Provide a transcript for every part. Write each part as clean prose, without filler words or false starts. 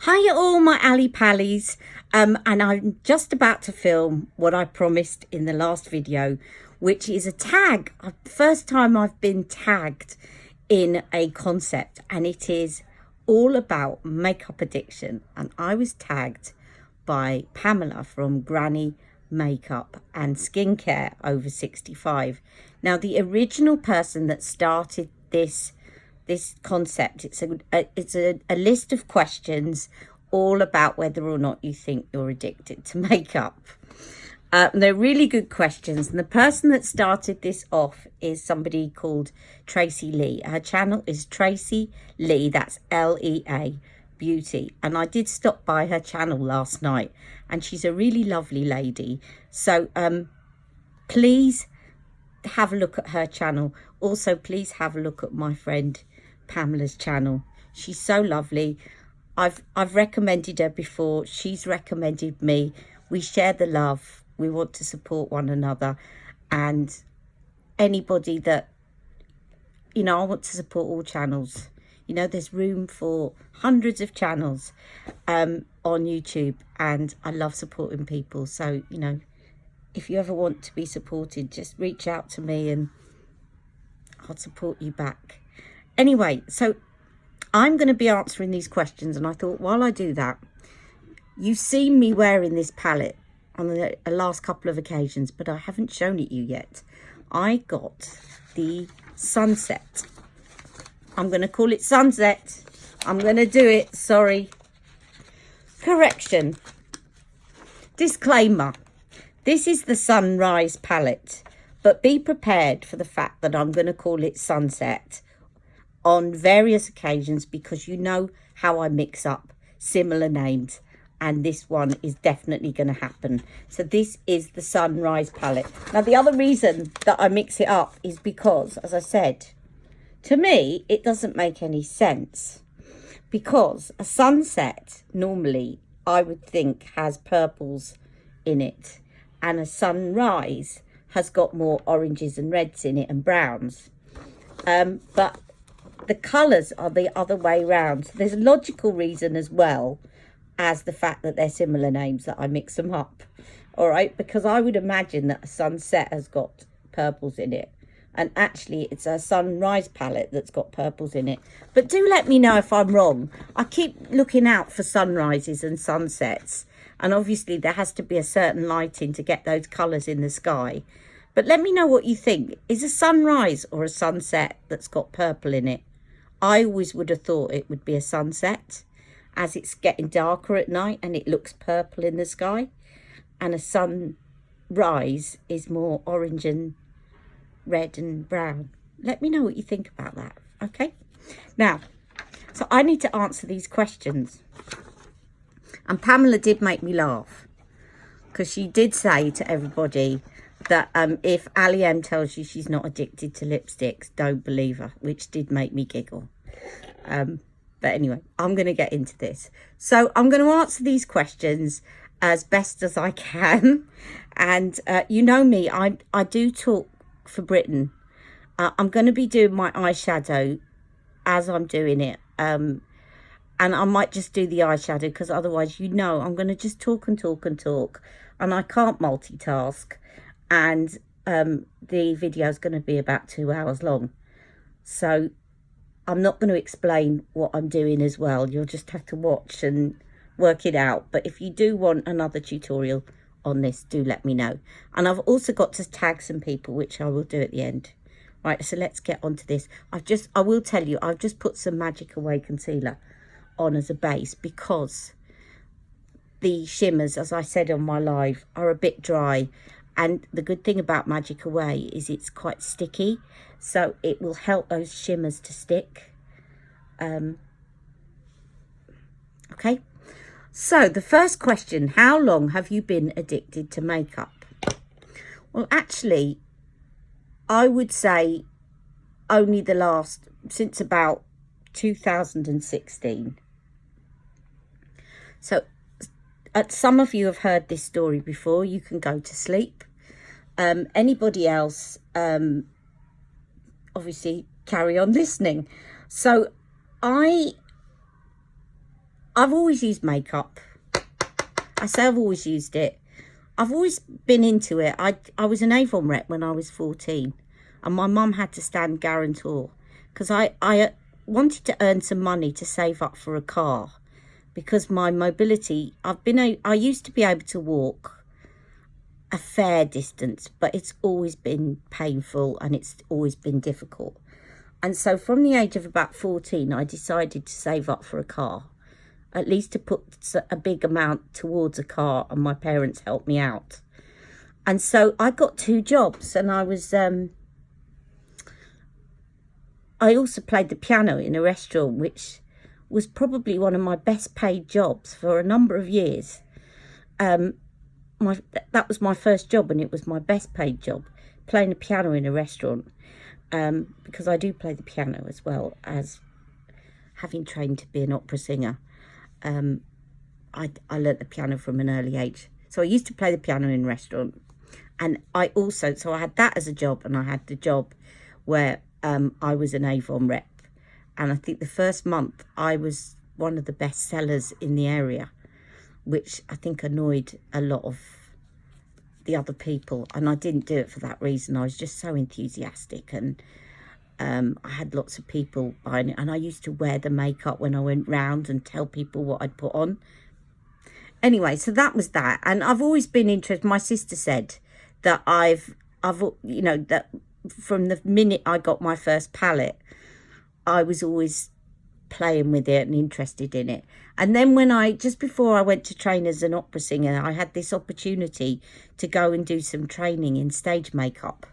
Hiya all my Ali Pallies, and I'm just about to film what I promised in the last video, which is a tag. First time I've been tagged in a concept, and it is all about makeup addiction. And I was tagged by Pamela from Granny Makeup and Skincare over 65. Now, the original person that started this concept, it's a list of questions all about whether or not you think you're addicted to makeup. They're really good questions, and the person that started this off is somebody called Tracy Lea. Her channel is Tracy Lea, that's Lea Beauty, and I did stop by her channel last night, and she's a really lovely lady. So please have a look at her channel. Also, please have a look at my friend Pamela's channel. She's so lovely. I've recommended her before. She's recommended me. We share the love. We want to support one another, and anybody that, I want to support all channels. There's room for hundreds of channels on YouTube, and I love supporting people. So, if you ever want to be supported, just reach out to me and I'll support you back. Anyway, so I'm going to be answering these questions, and I thought while I do that, you've seen me wearing this palette on the last couple of occasions, but I haven't shown it you yet. I got the Sunset. I'm going to call it Sunset. I'm going to do it. Sorry. Correction. Disclaimer. This is the Sunrise palette, but be prepared for the fact that I'm going to call it Sunset on various occasions, because you know how I mix up similar names, and this one is definitely going to happen. So this is the Sunrise palette. Now, the other reason that I mix it up is because, as I said, to me, it doesn't make any sense, because a sunset normally I would think has purples in it, and a sunrise has got more oranges and reds in it and browns. But the colours are the other way round. So there's a logical reason as well as the fact that they're similar names that I mix them up. All right, because I would imagine that a sunset has got purples in it, and actually it's a sunrise palette that's got purples in it. But do let me know if I'm wrong. I keep looking out for sunrises and sunsets, and obviously there has to be a certain lighting to get those colours in the sky. But let me know what you think. Is a sunrise or a sunset that's got purple in it? I always would have thought it would be a sunset, as it's getting darker at night and it looks purple in the sky. And a sunrise is more orange and red and brown. Let me know what you think about that, okay? Now, so I need to answer these questions. And Pamela did make me laugh, because she did say to everybody that if Ali M tells you she's not addicted to lipsticks, don't believe her, which did make me giggle. But anyway, I'm going to get into this. So I'm going to answer these questions as best as I can. And you know me, I do talk for Britain. I'm going to be doing my eyeshadow as I'm doing it. And I might just do the eyeshadow, because otherwise, I'm going to just talk and talk and talk. And I can't multitask. And the video is going to be about 2 hours long. So I'm not going to explain what I'm doing as well. You'll just have to watch and work it out. But if you do want another tutorial on this, do let me know. And I've also got to tag some people, which I will do at the end. Right, so let's get on to this. I will tell you, I've just put some Magic Away concealer on as a base, because the shimmers, as I said on my live, are a bit dry. And the good thing about Magic Away is it's quite sticky, so it will help those shimmers to stick. Okay, so the first question: how long have you been addicted to makeup? Well, actually, I would say only since about 2016. So some of you have heard this story before. You can go to sleep. Anybody else, obviously carry on listening. So I I've always used makeup. I say I've always used it. I've always been into it. I was an Avon rep when I was 14, and my mum had to stand guarantor because I wanted to earn some money to save up for a car, because my mobility, I used to be able to walk a fair distance, but it's always been painful and it's always been difficult. And so from the age of about 14, I decided to save up for a car, at least to put a big amount towards a car, and my parents helped me out. And so I got 2 jobs, and I also played the piano in a restaurant, which was probably one of my best paid jobs for a number of years. That was my first job, and it was my best paid job, playing the piano in a restaurant, because I do play the piano as well as having trained to be an opera singer. I learnt the piano from an early age. So I used to play the piano in a restaurant. And I had that as a job, and I had the job where I was an Avon rep. And I think the first month I was one of the best sellers in the area, which I think annoyed a lot of the other people. And I didn't do it for that reason. I was just so enthusiastic, and I had lots of people buying it, and I used to wear the makeup when I went round and tell people what I'd put on. Anyway, so that was that. And I've always been interested. My sister said that I've that from the minute I got my first palette, I was always playing with it and interested in it. And then just before I went to train as an opera singer, I had this opportunity to go and do some training in stage makeup,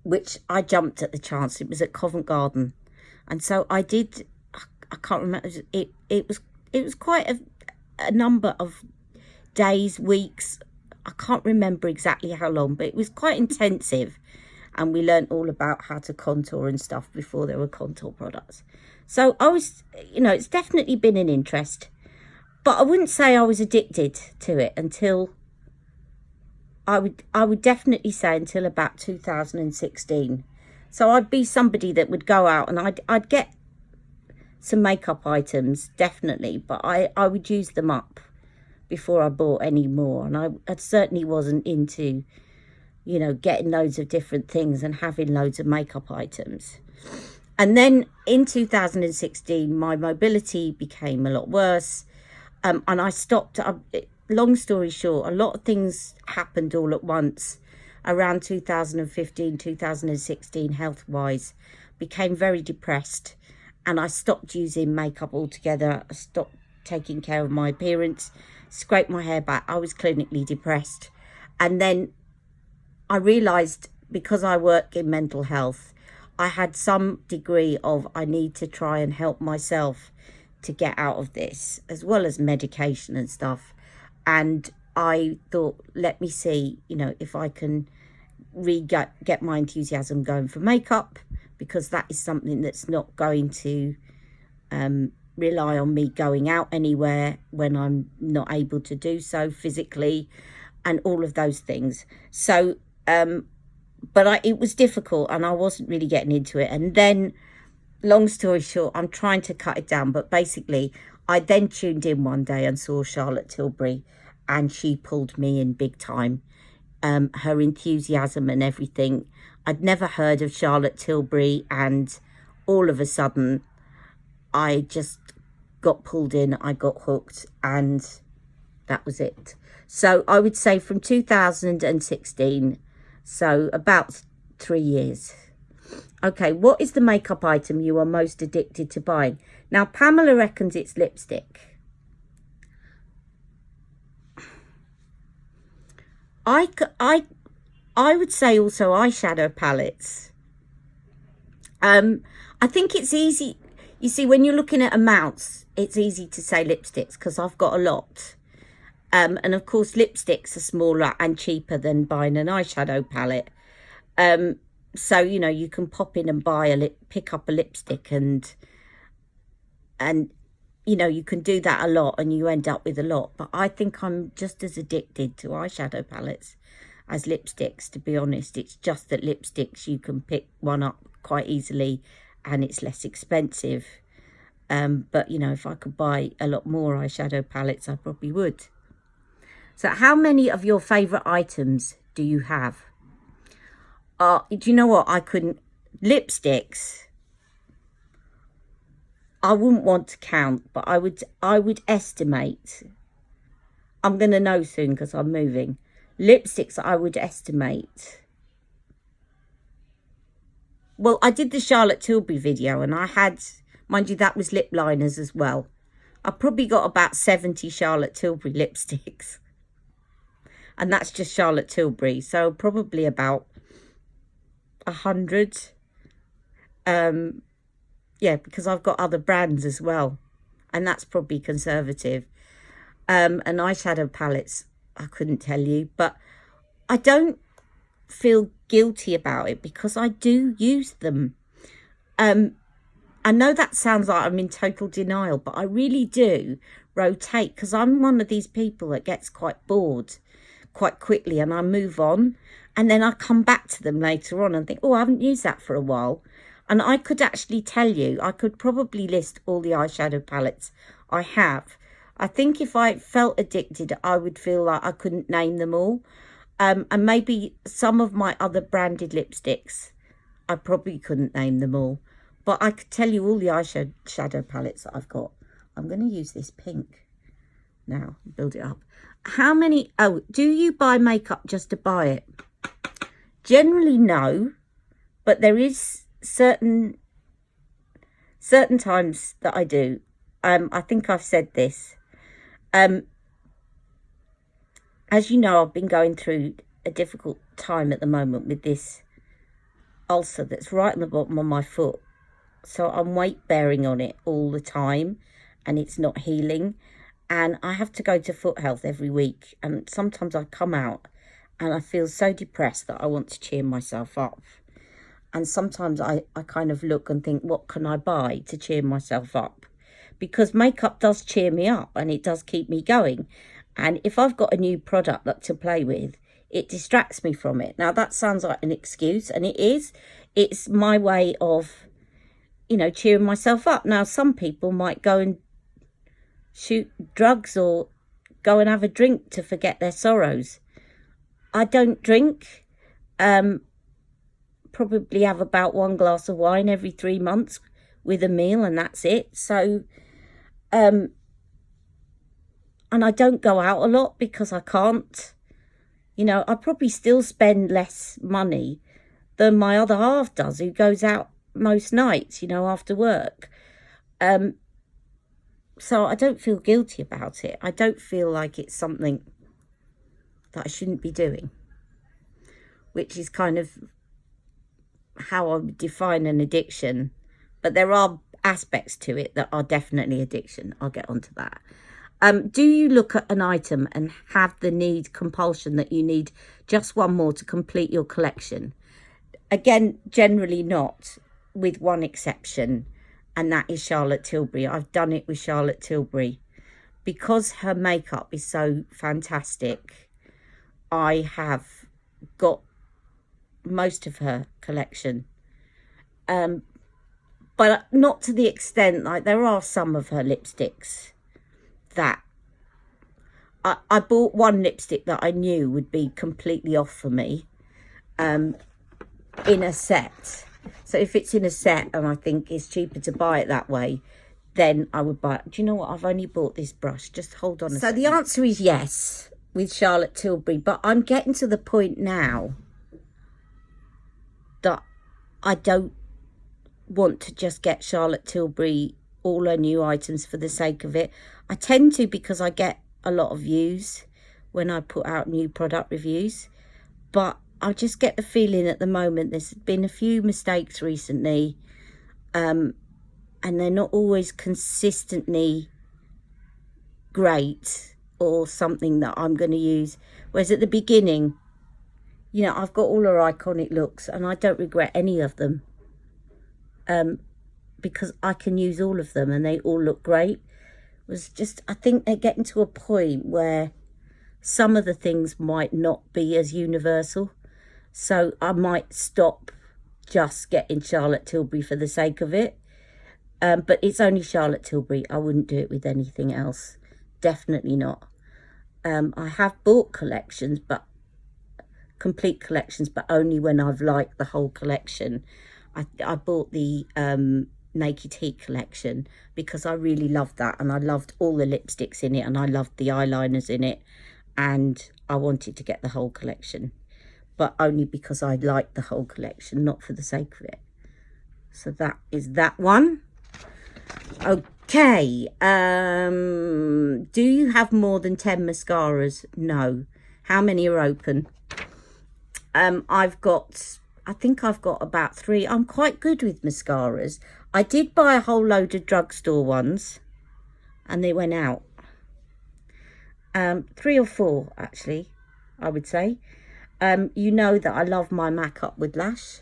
which I jumped at the chance. It was at Covent Garden. And so I did, I can't remember, it was quite a number of days, weeks. I can't remember exactly how long, but it was quite intensive. And we learned all about how to contour and stuff before there were contour products. So I was, it's definitely been an interest. But I wouldn't say I was addicted to it until, I would definitely say until about 2016. So I'd be somebody that would go out and I'd get some makeup items, definitely, but I would use them up before I bought any more. And I certainly wasn't into, getting loads of different things and having loads of makeup items. And then in 2016, my mobility became a lot worse, and I stopped. Long story short, a lot of things happened all at once around 2015, 2016, health-wise. Became very depressed, and I stopped using makeup altogether. I stopped taking care of my appearance, scraped my hair back. I was clinically depressed. And then I realised, because I work in mental health, I had some degree of I need to try and help myself to get out of this, as well as medication and stuff. And I thought, let me see, if I can get my enthusiasm going for makeup, because that is something that's not going to rely on me going out anywhere when I'm not able to do so physically, and all of those things. So, but it was difficult, and I wasn't really getting into it. And then, long story short, I'm trying to cut it down, but basically I then tuned in one day and saw Charlotte Tilbury, and she pulled me in big time. Her enthusiasm and everything. I'd never heard of Charlotte Tilbury, and all of a sudden I just got pulled in, I got hooked, and that was it. So I would say from 2016, so about 3 years. Okay, what is the makeup item you are most addicted to buying? Now, Pamela reckons it's lipstick. I would say also eyeshadow palettes. I think it's easy. You see, when you're looking at amounts, it's easy to say lipsticks because I've got a lot. And of course, lipsticks are smaller and cheaper than buying an eyeshadow palette. So, you can pop in and pick up a lipstick and you can do that a lot and you end up with a lot. But I think I'm just as addicted to eyeshadow palettes as lipsticks, to be honest. It's just that lipsticks, you can pick one up quite easily and it's less expensive. But, you know, if I could buy a lot more eyeshadow palettes, I probably would. So how many of your favourite items do you have? Do you know what? I couldn't... Lipsticks, I wouldn't want to count, but I would estimate. I'm going to know soon because I'm moving. Lipsticks, I would estimate. Well, I did the Charlotte Tilbury video and I had, mind you, that was lip liners as well. I probably got about 70 Charlotte Tilbury lipsticks. And that's just Charlotte Tilbury. So probably about 100. Yeah, because I've got other brands as well. And that's probably conservative. And eyeshadow palettes, I couldn't tell you. But I don't feel guilty about it because I do use them. I know that sounds like I'm in total denial, but I really do rotate because I'm one of these people that gets quite bored quite quickly and I move on and then I come back to them later on and think, oh, I haven't used that for a while. And I could actually tell you, I could probably list all the eyeshadow palettes I have. I think if I felt addicted, I would feel like I couldn't name them all. And maybe some of my other branded lipsticks, I probably couldn't name them all. But I could tell you all the eyeshadow palettes that I've got. I'm going to use this pink now, build it up. How many, oh, do you buy makeup just to buy it? Generally, no. But there is certain times that I do. I think I've said this. As you know, I've been going through a difficult time at the moment with this ulcer that's right on the bottom of my foot. So I'm weight bearing on it all the time and it's not healing. And I have to go to foot health every week. And sometimes I come out and I feel so depressed that I want to cheer myself up. And sometimes I kind of look and think, what can I buy to cheer myself up? Because makeup does cheer me up and it does keep me going. And if I've got a new product to play with, it distracts me from it. Now, that sounds like an excuse, and it is. It's my way of, you know, cheering myself up. Now, some people might go and shoot drugs or go and have a drink to forget their sorrows. I don't drink. Probably have about 1 glass of wine every 3 months with a meal, and that's it. So, and I don't go out a lot because I can't. You know, I probably still spend less money than my other half does, who goes out most nights, you know, after work. So I don't feel guilty about it. I don't feel like it's something that I shouldn't be doing, which is kind of how I would define an addiction. But there are aspects to it that are definitely addiction. I'll get onto that. Do you look at an item and have the compulsion that you need just one more to complete your collection? Again, generally not, with one exception, and that is Charlotte Tilbury. I've done it with Charlotte Tilbury. Because her makeup is so fantastic, I have got most of her collection. But not to the extent, like there are some of her lipsticks that I bought one lipstick that I knew would be completely off for me in a set. So if it's in a set and I think it's cheaper to buy it that way, then I would buy it. Do you know what? I've only bought this brush. Just hold on a second. So the answer is yes with Charlotte Tilbury, but I'm getting to the point now that I don't want to just get Charlotte Tilbury all her new items for the sake of it. I tend to because I get a lot of views when I put out new product reviews, but I just get the feeling at the moment there's been a few mistakes recently, and they're not always consistently great or something that I'm going to use. Whereas at the beginning, you know, I've got all her iconic looks and I don't regret any of them. Because I can use all of them and they all look great. It was just, I think they're getting to a point where some of the things might not be as universal. So I might stop just getting Charlotte Tilbury for the sake of it. But it's only Charlotte Tilbury. I wouldn't do it with anything else. Definitely not. I have bought collections, but complete collections, but only when I've liked the whole collection. I bought the Naked Heat collection because I really loved that, and I loved all the lipsticks in it, and I loved the eyeliners in it, and I wanted to get the whole collection, but only because I liked the whole collection, not for the sake of it. So that is that one. Okay, do you have more than 10 mascaras? No. How many are open? I think I've got about 3. I'm quite good with mascaras. I did buy a whole load of drugstore ones, and they went out. 3 or 4, actually, I would say. You know that I love my MAC Up with Lash.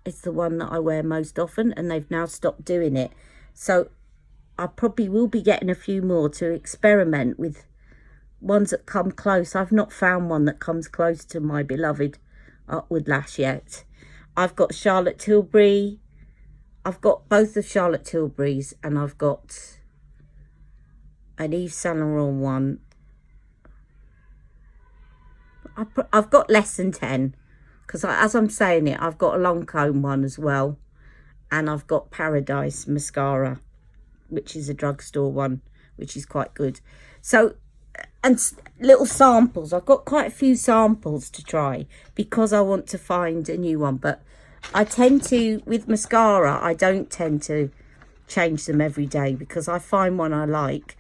It's the one that I wear most often, and they've now stopped doing it. So I probably will be getting a few more to experiment with ones that come close. I've not found one that comes close to my beloved Up with Lash yet. I've got Charlotte Tilbury. I've got both of Charlotte Tilbury's, and I've got an Yves Saint Laurent one. I've got less than 10. Because as I'm saying it, I've got a Lancome one as well. And I've got Paradise mascara, which is a drugstore one, which is quite good. So, and little samples. I've got quite a few samples to try because I want to find a new one. But I tend to, with mascara, I don't tend to change them every day because I find one I like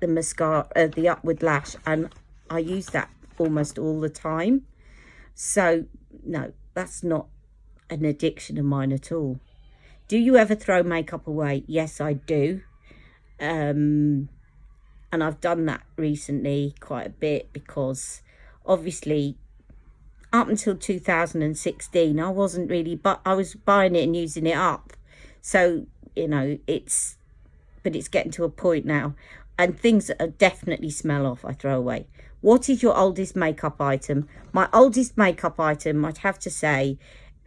the mascara, the Up with Lash, and I use that almost all the time. So no, that's not an addiction of mine at all. Do you ever throw makeup away? Yes, I do. And I've done that recently quite a bit because obviously up until 2016 I wasn't really, but I was buying it and using it up. So, you know, it's getting to a point now, and things that definitely smell off I throw away. What is your oldest makeup item? My oldest makeup item, I'd have to say,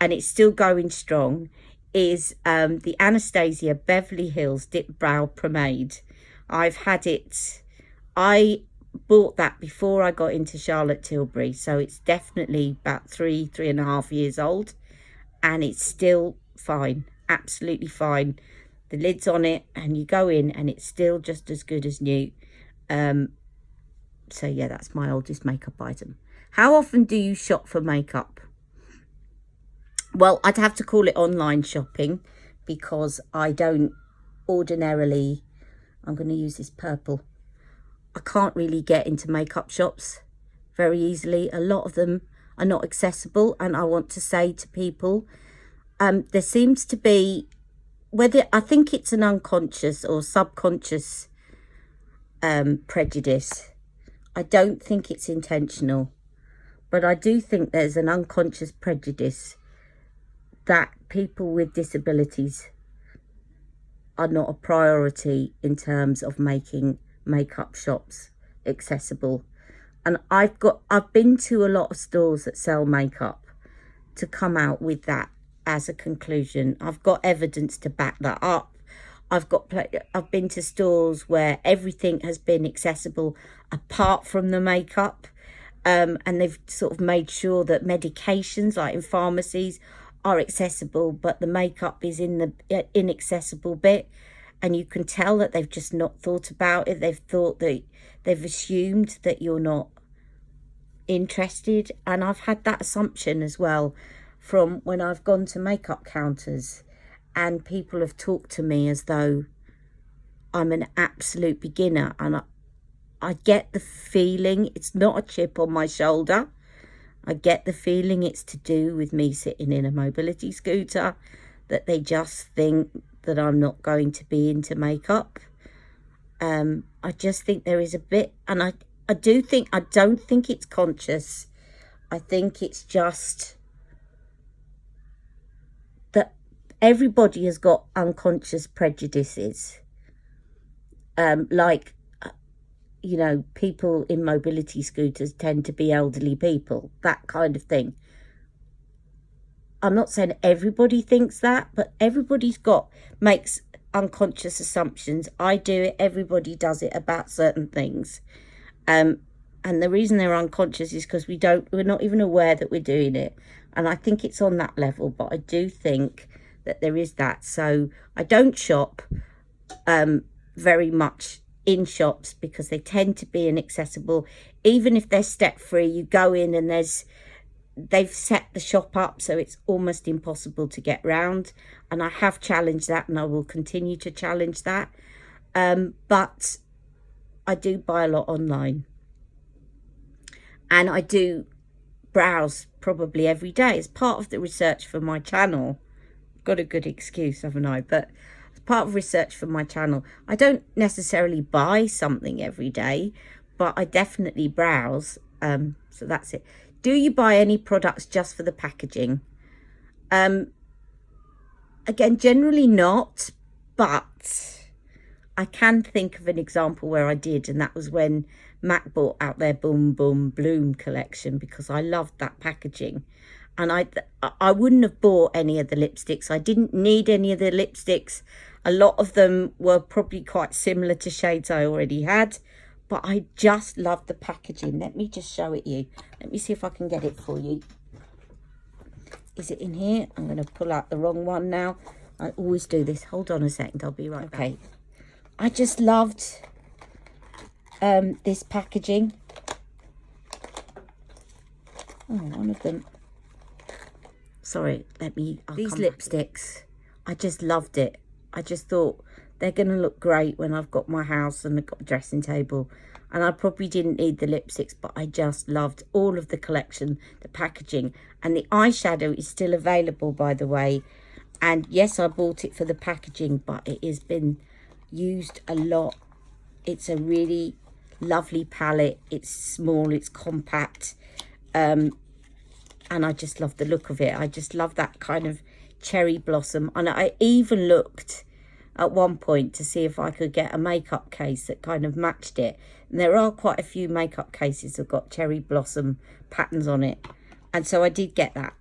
and it's still going strong, is the Anastasia Beverly Hills Dip Brow Pomade. I've had it, I bought that before I got into Charlotte Tilbury, so it's definitely about 3.5 years old, and it's still fine, absolutely fine. The lid's on it, and you go in, and it's still just as good as new. So yeah, that's my oldest makeup item. How often do you shop for makeup? Well, I'd have to call it online shopping because I don't ordinarily, I'm going to use this purple. I can't really get into makeup shops very easily. A lot of them are not accessible, and I want to say to people, there seems to be, whether I think it's an unconscious or subconscious prejudice. I don't think it's intentional, but I do think there's an unconscious prejudice that people with disabilities are not a priority in terms of making makeup shops accessible. And I've been to a lot of stores that sell makeup to come out with that as a conclusion. I've got evidence to back that up. I've been to stores where everything has been accessible apart from the makeup, and they've sort of made sure that medications, like in pharmacies, are accessible, but the makeup is in the inaccessible bit, and you can tell that they've just not thought about it. They've assumed that you're not interested, and I've had that assumption as well from when I've gone to makeup counters. And people have talked to me as though I'm an absolute beginner. And I get the feeling it's not a chip on my shoulder. I get the feeling it's to do with me sitting in a mobility scooter, that they just think that I'm not going to be into makeup. I just think there is a bit, and I don't think it's conscious. I think it's just that everybody has got unconscious prejudices. Like, you know, people in mobility scooters tend to be elderly people, that kind of thing. I'm not saying everybody thinks that, but everybody's makes unconscious assumptions. I do it. Everybody does it about certain things. And the reason they're unconscious is because we're not even aware that we're doing it. And I think it's on that level, but I do think that there is that. So I don't shop very much in shops because they tend to be inaccessible. Even if they're step free, you go in and they've set the shop up so it's almost impossible to get round. And I have challenged that, and I will continue to challenge that. But I do buy a lot online, and I do browse probably every day as part of the research for my channel. Got a good excuse, haven't I? But as part of research for my channel, I don't necessarily buy something every day, but I definitely browse. So that's it. Do you buy any products just for the packaging? Again, generally not, but I can think of an example where I did, and that was when MAC brought out their Boom Boom Bloom collection, because I loved that packaging. And I wouldn't have bought any of the lipsticks. I didn't need any of the lipsticks. A lot of them were probably quite similar to shades I already had, but I just loved the packaging. Let me just show it you. Let me see if I can get it for you. Is it in here? I'm going to pull out the wrong one now. I always do this. Hold on a second. I'll be right back. Okay. I just loved this packaging. Oh, one of them. Sorry, these lipsticks, I just loved it. I just thought they're going to look great when I've got my house and I've got a dressing table. And I probably didn't need the lipsticks, but I just loved all of the collection, the packaging. And the eyeshadow is still available, by the way. And yes, I bought it for the packaging, but it has been used a lot. It's a really lovely palette. It's small, it's compact. And I just love the look of it. I just love that kind of cherry blossom. And I even looked at one point to see if I could get a makeup case that kind of matched it. And there are quite a few makeup cases that got cherry blossom patterns on it. And so I did get that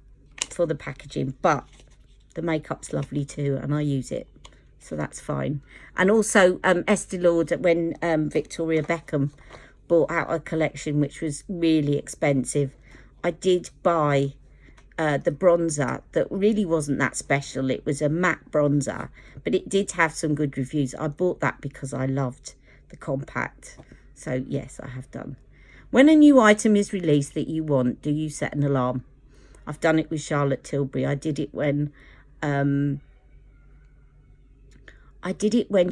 for the packaging. But the makeup's lovely too, and I use it. So that's fine. And also Estee Lauder, when Victoria Beckham brought out a collection which was really expensive, I did buy the bronzer that really wasn't that special. It was a matte bronzer, but it did have some good reviews. I bought that because I loved the compact. So yes, I have done. When a new item is released that you want, do you set an alarm? I've done it with Charlotte Tilbury. I did it when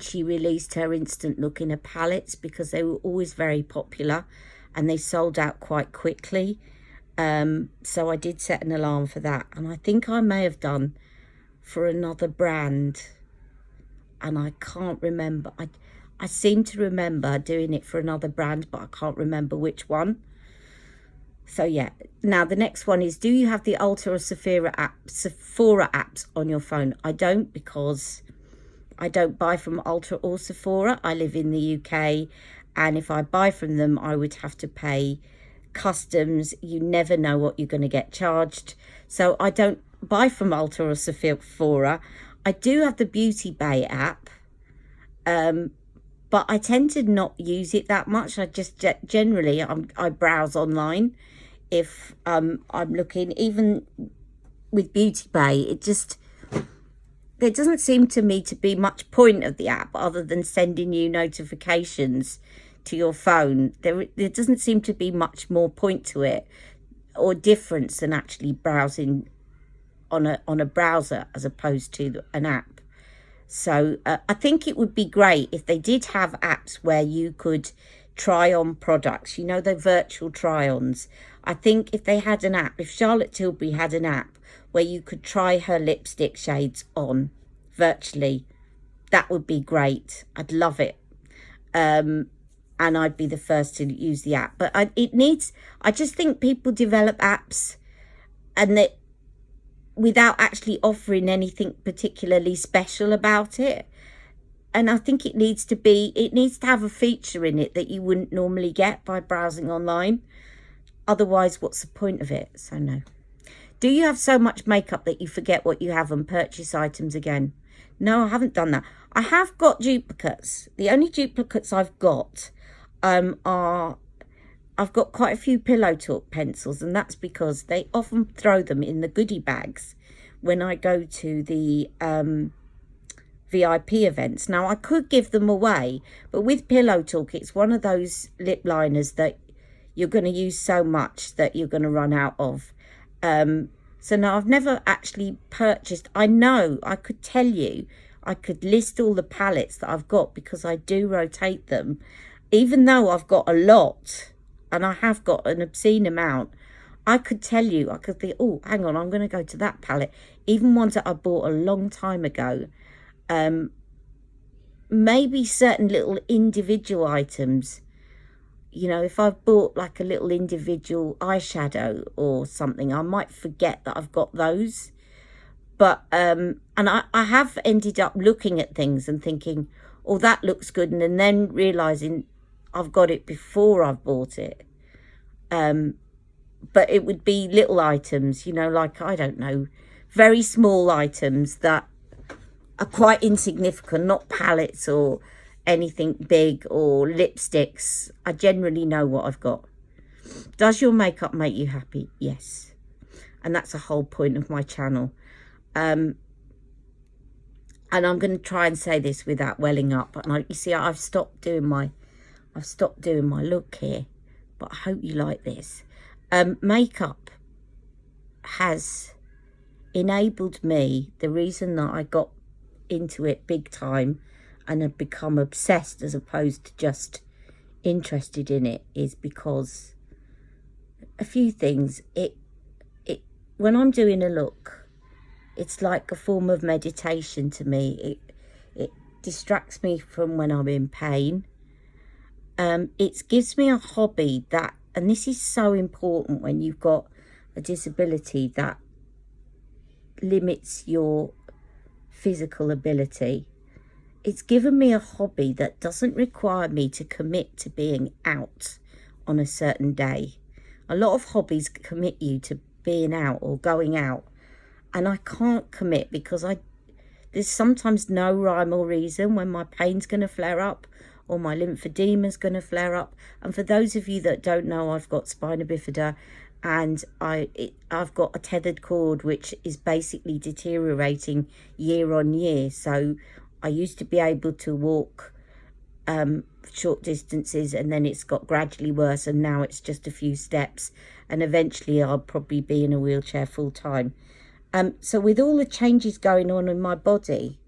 she released her instant look in her palettes, because they were always very popular and they sold out quite quickly. So I did set an alarm for that. And I think I may have done for another brand, and I can't remember. I seem to remember doing it for another brand, but I can't remember which one. So yeah. Now the next one is, do you have the Ulta or Sephora apps on your phone? I don't, because I don't buy from Ulta or Sephora. I live in the UK, and if I buy from them, I would have to pay customs. You never know what you're going to get charged. So I don't buy from Ulta or Sephora. I do have the Beauty Bay app, but I tend to not use it that much. I just generally I browse online if I'm looking. Even with Beauty Bay, there doesn't seem to me to be much point of the app other than sending you notifications to your phone. There doesn't seem to be much more point to it or difference than actually browsing on a browser as opposed to an app. So I think it would be great if they did have apps where you could try on products, you know, the virtual try-ons. I think if they had an app, if Charlotte Tilbury had an app where you could try her lipstick shades on virtually, that would be great. I'd love it. And I'd be the first to use the app. But I just think people develop apps and that without actually offering anything particularly special about it. And I think it needs to have a feature in it that you wouldn't normally get by browsing online. Otherwise, what's the point of it? So no. Do you have so much makeup that you forget what you have and purchase items again? No, I haven't done that. I have got duplicates. The only duplicates I've got are, I've got quite a few Pillow Talk pencils, and that's because they often throw them in the goodie bags when I go to the VIP events. Now, I could give them away, but with Pillow Talk, it's one of those lip liners that you're going to use so much that you're going to run out of. So no, I've never actually purchased. I know I could tell you, I could list all the palettes that I've got because I do rotate them. Even though I've got a lot, and I have got an obscene amount, I could tell you, I could think, oh, hang on, I'm going to go to that palette. Even ones that I bought a long time ago. Maybe certain little individual items. You know, if I've bought like a little individual eyeshadow or something, I might forget that I've got those. But, and I have ended up looking at things and thinking, oh, that looks good. And then realising I've got it before I've bought it. But it would be little items, you know, like, I don't know, very small items that are quite insignificant, not palettes or anything big or lipsticks. I generally know what I've got. Does your makeup make you happy? Yes. And that's the whole point of my channel. And I'm going to try and say this without welling up. And you see, I've stopped doing my look here, but I hope you like this. Makeup has enabled me. The reason that I got into it big time and have become obsessed as opposed to just interested in it is because a few things. When I'm doing a look, it's like a form of meditation to me. It distracts me from when I'm in pain. It gives me a hobby that, and this is so important when you've got a disability that limits your physical ability. It's given me a hobby that doesn't require me to commit to being out on a certain day. A lot of hobbies commit you to being out or going out, and I can't commit because there's sometimes no rhyme or reason when my pain's going to flare up or my lymphedema's going to flare up. And for those of you that don't know, I've got spina bifida, and I've got a tethered cord which is basically deteriorating year on year. So I used to be able to walk short distances, and then it's got gradually worse, and now it's just a few steps, and eventually I'll probably be in a wheelchair full time. So with all the changes going on in my body,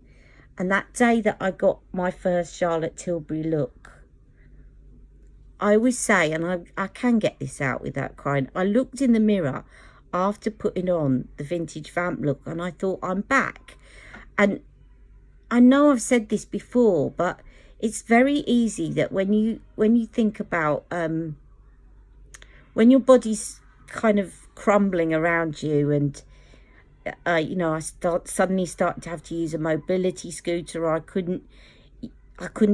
and that day that I got my first Charlotte Tilbury look, I always say, and I can get this out without crying, I looked in the mirror after putting on the vintage vamp look, and I thought, I'm back. And I know I've said this before, but it's very easy that when you think about when your body's kind of crumbling around you, and you know, I suddenly start to have to use a mobility scooter. I couldn't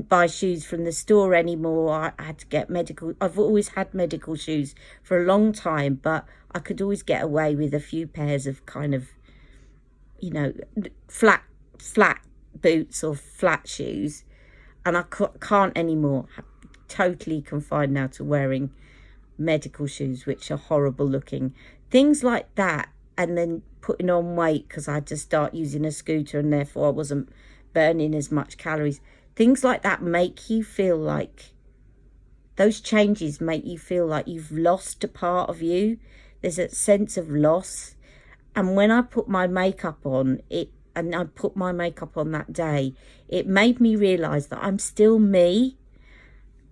buy shoes from the store anymore. I had to get medical. I've always had medical shoes for a long time, but I could always get away with a few pairs of kind of, you know, flat boots or flat shoes, and I can't anymore. Totally confined now to wearing medical shoes, which are horrible looking. Things like that, and then putting on weight because I had to start using a scooter, and therefore I wasn't burning as much calories. Things like that make you feel like, those changes make you feel like you've lost a part of you. There's a sense of loss. And when I put my makeup on, and I put my makeup on that day, it made me realise that I'm still me,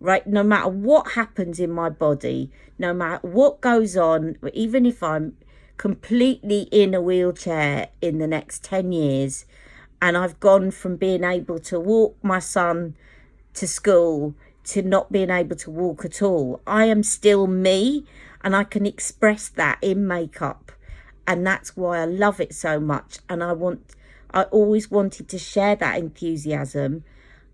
right? No matter what happens in my body, no matter what goes on, even if I'm completely in a wheelchair in the next 10 years, and I've gone from being able to walk my son to school to not being able to walk at all, I am still me, and I can express that in makeup. And that's why I love it so much. And I always wanted to share that enthusiasm,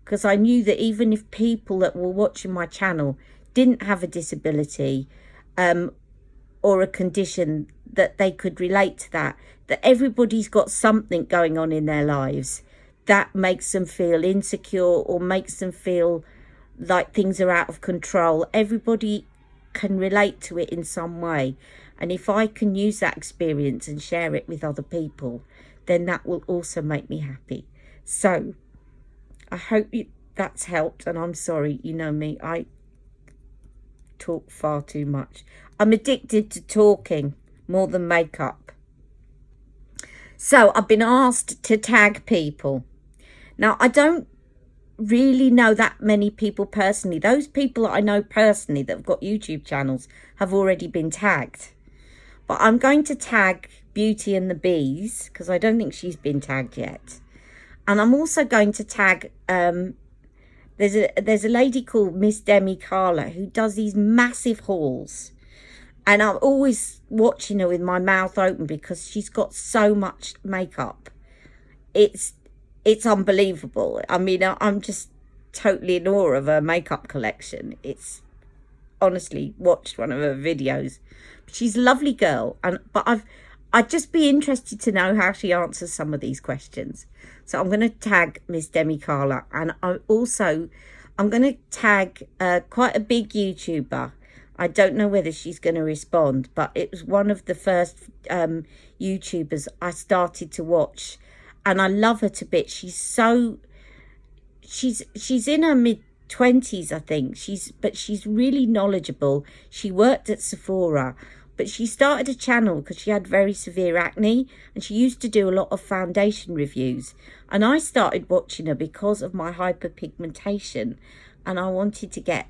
because I knew that even if people that were watching my channel didn't have a disability or a condition, that they could relate to that everybody's got something going on in their lives that makes them feel insecure or makes them feel like things are out of control. Everybody can relate to it in some way. And if I can use that experience and share it with other people, then that will also make me happy. So I hope that's helped. And I'm sorry, you know me, I talk far too much. I'm addicted to talking more than makeup. So I've been asked to tag people. Now, I don't really know that many people personally. Those people that I know personally that have got YouTube channels have already been tagged. But I'm going to tag Beauty and the Bees because I don't think she's been tagged yet. And I'm also going to tag, there's a lady called Miss Demi Carla who does these massive hauls. And I'm always watching her with my mouth open because she's got so much makeup. It's unbelievable. I mean, I'm just totally in awe of her makeup collection. It's honestly watched one of her videos. She's a lovely girl, but I'd just be interested to know how she answers some of these questions. So I'm going to tag Miss Demi Carla, and I'm going to tag quite a big YouTuber. I don't know whether she's going to respond, but it was one of the first YouTubers I started to watch, and I love her to bits. She's in her mid-20s, I think. But she's really knowledgeable. She worked at Sephora, but she started a channel because she had very severe acne, and she used to do a lot of foundation reviews. And I started watching her because of my hyperpigmentation, and I wanted to get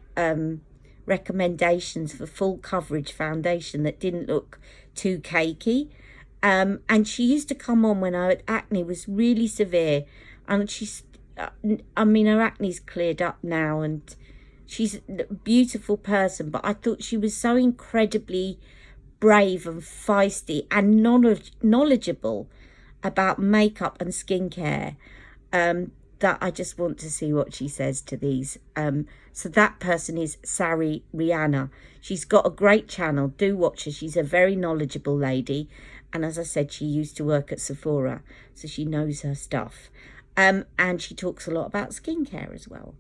recommendations for full coverage foundation that didn't look too cakey. And she used to come on when her acne was really severe, and her acne's cleared up now, and she's a beautiful person. But I thought she was so incredibly brave and feisty and knowledgeable about makeup and skincare, that I just want to see what she says to these. So that person is Sari Rihanna. She's got a great channel. Do watch her. She's a very knowledgeable lady. And as I said, she used to work at Sephora, so she knows her stuff. And she talks a lot about skincare as well.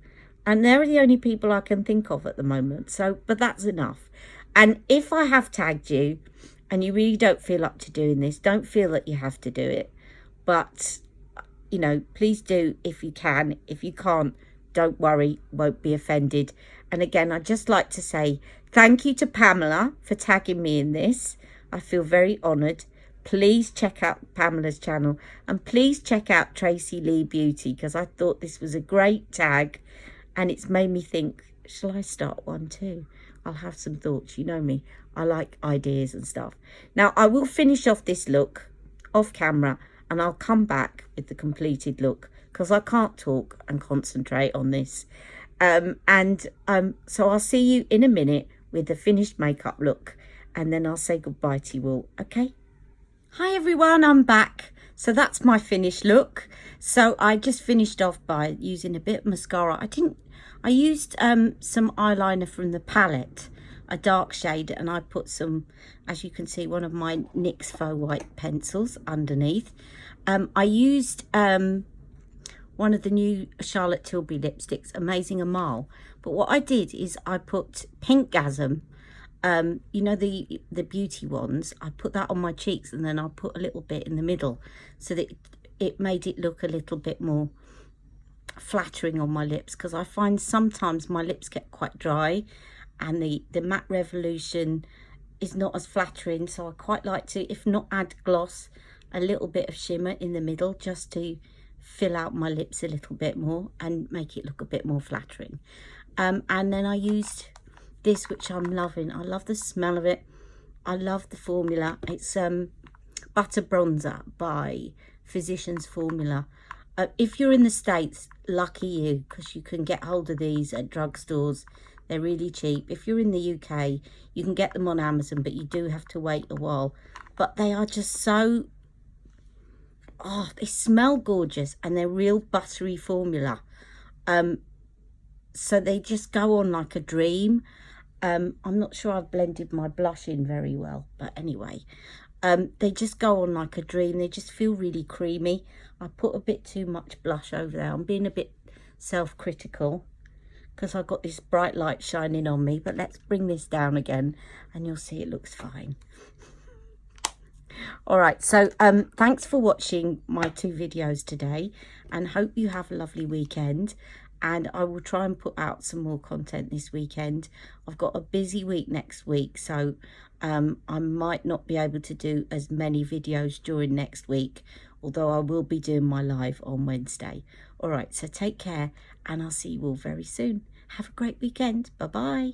And they're the only people I can think of at the moment. But that's enough. And if I have tagged you and you really don't feel up to doing this, don't feel that you have to do it. But you know, please do if you can. If you can't, don't worry, won't be offended. And again, I'd just like to say thank you to Pamela for tagging me in this. I feel very honoured. Please check out Pamela's channel, and please check out Tracy Lea Beauty, because I thought this was a great tag, and it's made me think, shall I start one too? I'll have some thoughts. You know me, I like ideas and stuff. Now, I will finish off this look off camera, and I'll come back with the completed look because I can't talk and concentrate on this. So I'll see you in a minute with the finished makeup look, and then I'll say goodbye to you all, okay? Hi everyone, I'm back. So that's my finished look. So I just finished off by using a bit of mascara. I used some eyeliner from the palette, a dark shade, and I put some, as you can see, one of my NYX Faux White pencils underneath. I used one of the new Charlotte Tilbury lipsticks, Amazing Amal. But what I did is I put Pinkgasm, you know, the beauty ones. I put that on my cheeks, and then I put a little bit in the middle so that it made it look a little bit more flattering on my lips, because I find sometimes my lips get quite dry and the Matte Revolution is not as flattering. So I quite like to, if not add gloss, a little bit of shimmer in the middle just to fill out my lips a little bit more and make it look a bit more flattering. And then I used this, which I'm loving. I love the smell of it. I love the formula. It's Butter Bronzer by Physicians Formula. If you're in the States, lucky you, because you can get hold of these at drugstores. They're really cheap. If you're in the UK, you can get them on Amazon, but you do have to wait a while. But they are just so, oh, they smell gorgeous, and they're real buttery formula. So they just go on like a dream. I'm not sure I've blended my blush in very well, but anyway. They just go on like a dream. They just feel really creamy. I put a bit too much blush over there. I'm being a bit self-critical because I've got this bright light shining on me. But let's bring this down again and you'll see it looks fine. All right, so thanks for watching my 2 videos today, and hope you have a lovely weekend. And I will try and put out some more content this weekend. I've got a busy week next week, so I might not be able to do as many videos during next week, although I will be doing my live on Wednesday. All right, so take care, and I'll see you all very soon. Have a great weekend. Bye-bye.